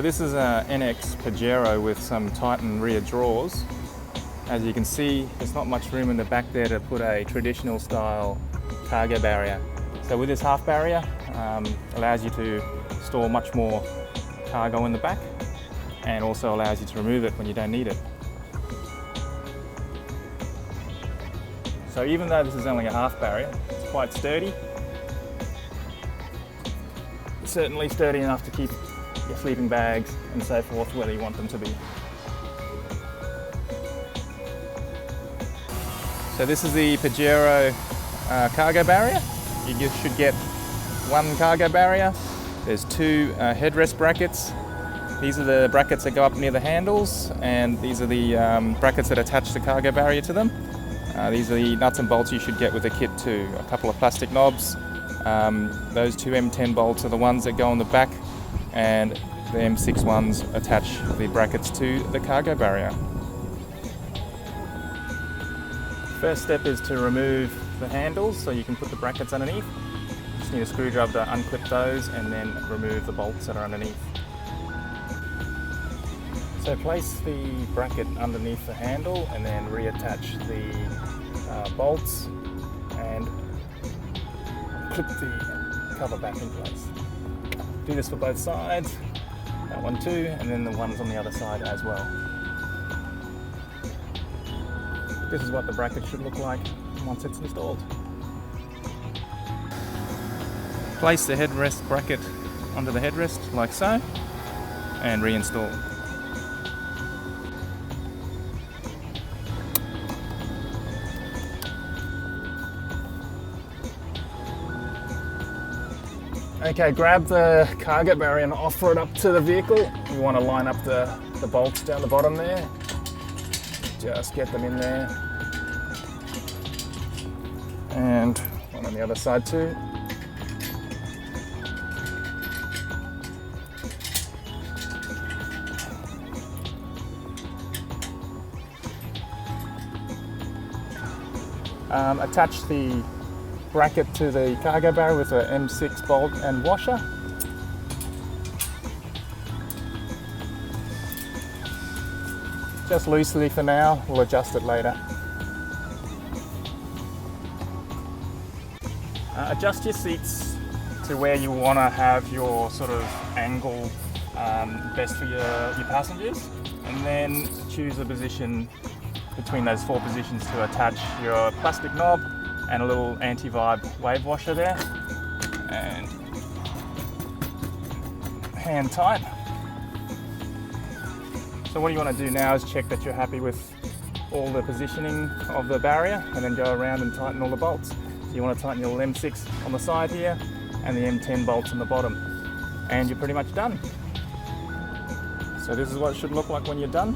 So this is an NX Pajero with some Titan rear drawers. As you can see, there's not much room in the back there to put a traditional style cargo barrier. So with this half barrier, allows you to store much more cargo in the back and also allows you to remove it when you don't need it. So even though this is only a half barrier, it's quite sturdy. It's certainly sturdy enough to keep your sleeping bags and so forth where you want them to be. So this is the Pajero cargo barrier. You should get one cargo barrier. There's two headrest brackets. These are the brackets that go up near the handles, and these are the brackets that attach the cargo barrier to them. These are the nuts and bolts you should get with the kit too. A couple of plastic knobs. Those two M10 bolts are the ones that go on the back, and the M6 ones attach the brackets to the cargo barrier. First step is to remove the handles so you can put the brackets underneath. You just need a screwdriver to unclip those and then remove the bolts that are underneath. So place the bracket underneath the handle and then reattach the bolts and clip the cover back in place. Do this for both sides, that one too, and then the ones on the other side as well. This is what the bracket should look like once it's installed. Place the headrest bracket onto the headrest like so and reinstall. Okay, grab the cargo barrier and offer it up to the vehicle. You want to line up the bolts down the bottom there. Just get them in there. And one on the other side too. Attach the bracket to the cargo barrier with an M6 bolt and washer. Just loosely for now, we'll adjust it later. Adjust your seats to where you want to have your sort of angle best for your passengers, and then choose a position between those four positions to attach your plastic knob and a little anti-vibe wave washer there, and hand tight. So what you want to do now is check that you're happy with all the positioning of the barrier and then go around and tighten all the bolts. So you want to tighten your M6 on the side here and the M10 bolts on the bottom, and you're pretty much done. So this is what it should look like when you're done.